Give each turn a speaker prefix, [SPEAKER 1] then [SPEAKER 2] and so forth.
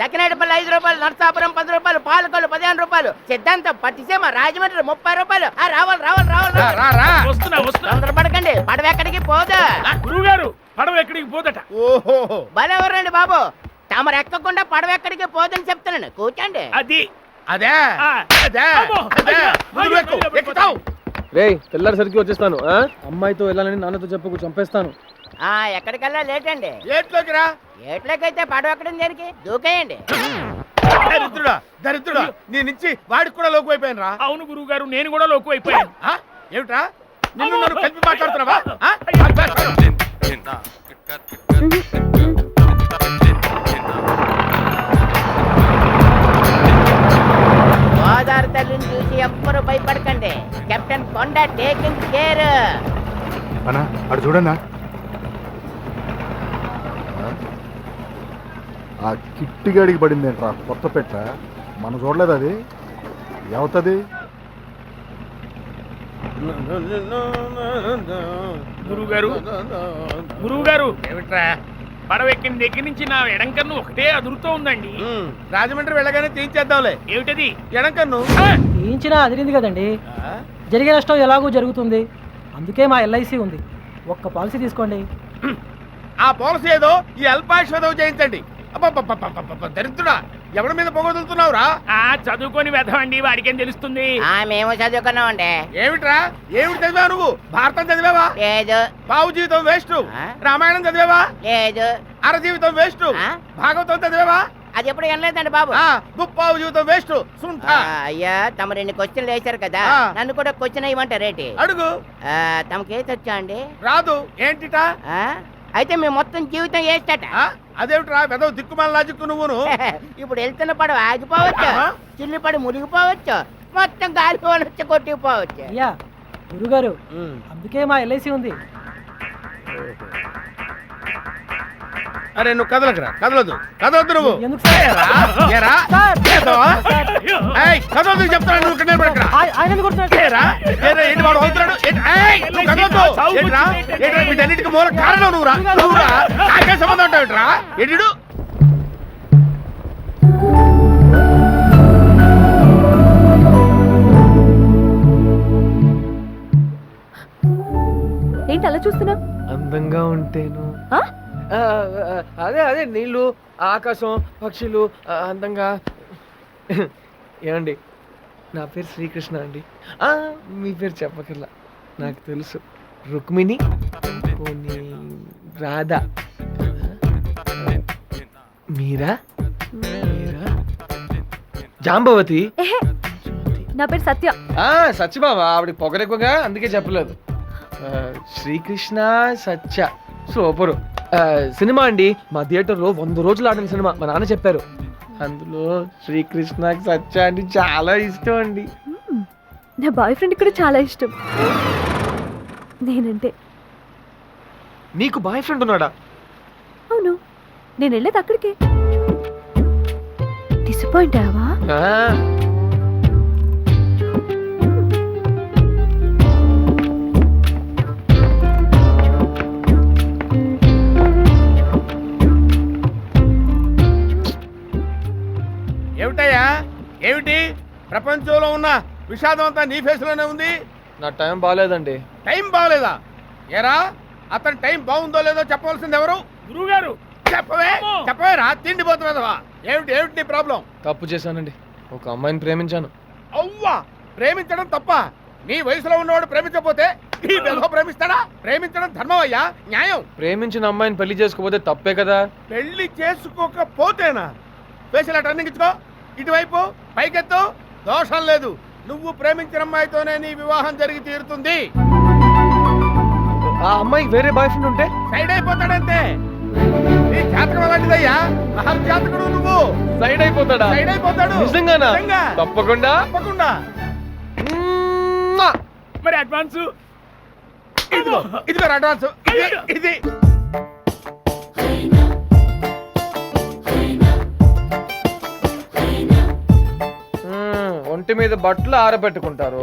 [SPEAKER 1] సకినేటిపల్లి 5 రూపాయలు, నర్సాపురం 10 రూపాయలు, పాలకొల్లు 15 రూపాయలు, సిద్ధాంతం పట్టిసీమ రాజమండ్రి 30 రూపాయలు. రావాలి. తొందరపడకండి, పడవ ఎక్కడికి పోదు.
[SPEAKER 2] గురువుగారు పడవ ఎక్కడికి పోదట.
[SPEAKER 1] ఓహో బలెవరండి బాబు, తమరు ఎక్కకుండా పడవ ఎక్కడికి పోదని చెప్తున్నాను. కూర్చోండి.
[SPEAKER 2] అది
[SPEAKER 3] అదే
[SPEAKER 4] రేయ్ తెల్లారిసరికి వచ్చేస్తాను. అమ్మాయితో వెళ్ళాలని నాన్నతో చెప్పకు, చంపేస్తాను.
[SPEAKER 1] ఎక్కడికల్లా లేట్ అండి.
[SPEAKER 3] ఏట్లోకి రా.
[SPEAKER 1] ఏట్లోకైతే పడవ ఎక్కడం దేనికి, దూకేయండి.
[SPEAKER 3] దరిద్రుడా నీ నుంచి వాడికి కూడా లోకు అయిపోయాను రా.
[SPEAKER 2] అవును గురువు గారు, నేను కూడా లోకు అయిపోయాను.
[SPEAKER 3] ఏమిట్రా నిన్ను నన్ను కలిపి మాట్లాడుతున్నావా?
[SPEAKER 1] గోదావరి తల్లిని చూసి ఎవ్వరు భయపడకండి. కెప్టెన్ కొండ టేకింగ్ కేర్.
[SPEAKER 5] అన్నా అటు చూడన్నా, ఆ కిట్టిగాడికి పడింది ఏంట్రా కొత్త పెట్ట. మనం చూడలేదు, అది ఏమవుతుంది?
[SPEAKER 2] గురువు గారు ఏమిట్రా, పడవ ఎక్కిన దగ్గర నుంచి నా ఎడంకన్ను ఒకటే అదురుతూ ఉందండి.
[SPEAKER 3] రాజమండ్రి వెళ్ళగానే తీయించేద్దాంలే.
[SPEAKER 2] ఏమిటది?
[SPEAKER 3] ఎడంకన్ను
[SPEAKER 6] తీయించినా అదిరింది కదండి. జరిగే నష్టం ఎలాగో జరుగుతుంది, అందుకే మా ఎల్ఐసి ఉంది. ఒక్క పాలసీ తీసుకోండి.
[SPEAKER 3] ఆ పాలసీ ఏదో ఈ అల్పాయుషేదో చేయించండి. దరిద్రుడా, ఎవరి మీద పొగదులుతున్నావురా?
[SPEAKER 2] చదువుకొని వెధవండి, వాడికేం తెలుస్తుంది?
[SPEAKER 1] మేము చదువుకున్నామండి.
[SPEAKER 3] ఏమిట్రా, ఏమిటి చదివావు నువ్వు? భారతం చదివావా?
[SPEAKER 1] లేదు.
[SPEAKER 3] పావు జీవితం వేస్ట్. రామాయణం చదివావా?
[SPEAKER 1] లేదు.
[SPEAKER 3] అర జీవితం వేస్ట్. భాగవతం చదివావా?
[SPEAKER 1] అది ఎప్పుడు వినలేదండి బాబు.
[SPEAKER 3] ముప్పావు జీవితం వేస్ట్.
[SPEAKER 1] అయ్యా తమరు ఇన్ని క్వశ్చన్లు వేశారు కదా, నన్ను కూడా క్వశ్చన్ వేయమంటారేటి?
[SPEAKER 3] అడుగు.
[SPEAKER 1] తమకేసి వచ్చా అండి?
[SPEAKER 3] రాదు. ఏంటిటా?
[SPEAKER 1] అయితే మేము మొత్తం జీవితం వేస్తట.
[SPEAKER 3] అదేమిట్రా వెదవ దిక్కుమాల లాజిక్కు నువ్వును.
[SPEAKER 1] ఇప్పుడు వెళ్తున్న పడవ ఆగిపోవచ్చు, చిల్లి పడి మునిగిపోవచ్చు, మొత్తం గాలి వచ్చి కొట్టుకుపోవచ్చు.
[SPEAKER 6] అయ్యా గురుగారు, అందుకే మా ఎల్ఐసి ఉంది.
[SPEAKER 3] అరే నువ్వు కదలకరా, కదలొద్దు నువ్వు.
[SPEAKER 6] ఎందుకు సార్?
[SPEAKER 3] కదలొద్దు చెప్తాను. నువ్వు ఇక్కడ నిలబడకరా. వీటన్నిటికీ మూల కారణం నువ్వురా. నాకే సంబంధం ఉంటావుట్రా. ఎడు
[SPEAKER 7] ఏంటి అలా చూస్తున్నావు?
[SPEAKER 4] అందంగా ఉంటేను. అదే నీళ్ళు, ఆకాశం, పక్షులు అందంగా. ఏమండి, నా పేరు శ్రీకృష్ణ అండి. మీ పేరు చెప్పకర్లా, నాకు తెలుసు. రుక్మిణి, రాధా, మీరా, జాంబవతి.
[SPEAKER 7] నా పేరు సత్య.
[SPEAKER 4] సత్యబాబా, ఆవిడ పొగరెక్కువగా, అందుకే చెప్పలేదు. శ్రీకృష్ణ సత్య, సూపరు. సినిమా అండి, మా థియేటర్లో 100 రోజులు ఆడిన సినిమా. మా నాన్న చెప్పారు, అందులో శ్రీకృష్ణ సత్య అంటే చాలా ఇష్టం అండి.
[SPEAKER 7] నా బాయ్ ఫ్రెండ్ కూడా చాలా ఇష్టం. నేనంటే.
[SPEAKER 4] నీకు బాయ్ ఫ్రెండ్ ఉన్నాడా?
[SPEAKER 7] అవును, నేను వెళ్ళేది అక్కడికే. డిసప్పాయింట్ అయ్యావా?
[SPEAKER 3] ఏమిటయ్యా, ఏమిటి? ప్రపంచంలో ఉన్న విషాదం అంతా నీ ఫేస్ లోనే ఉంది.
[SPEAKER 4] నా టైం బాగాలేదండి.
[SPEAKER 3] టైం బాగలేదా? ఏరా, అతని టైం బాగుందో లేదో చెప్పవలసింది ఎవరు?
[SPEAKER 2] గురువు గారు.
[SPEAKER 3] చెప్పవే రా, తిండిపోతున్నదవా. ఏమిటి నీ ప్రాబ్లం?
[SPEAKER 4] తప్పు చేశానండి, ఒక అమ్మాయిని ప్రేమించాను.
[SPEAKER 3] అవ్వా, ప్రేమించడం తప్ప? నీ వయసులో ఉన్నవాడు ప్రేమించకపోతే ఈ విధవ ప్రేమిస్తాడా? ప్రేమించడం ధర్మం అయ్యా, న్యాయం.
[SPEAKER 4] ప్రేమించిన అమ్మాయిని పెళ్లి చేసుకోకపోతే తప్పే కదా.
[SPEAKER 3] పెళ్లి చేసుకోకపోతేనా? ఫేషియల్ టర్నింగ్ ఇచ్చుకో, ఇటువైపు పైకెత్తు. దోషం లేదు, నువ్వు ప్రేమించిన అమ్మాయితోనే నీ వివాహం జరిగి తీరుతుంది.
[SPEAKER 4] ఆ అమ్మాయికి వేరే బాయ్ ఫ్రెండ్ ఉంటే
[SPEAKER 3] సైడ్ అయిపోతాడంతే. నీ జాతకం అలాంటిదయ్యా, మహర్జాతకుడు నువ్వు.
[SPEAKER 4] సైడ్ అయిపోతాడా?
[SPEAKER 3] సైడ్ అయిపోతాడు.
[SPEAKER 4] నిజంగానా? తప్పకుండా.
[SPEAKER 2] మరి అడ్వాన్స్
[SPEAKER 3] ఇదిగో అడ్వాన్స్. ఇది
[SPEAKER 4] ఒంటి మీద బట్టలు ఆరబెట్టుకుంటారు.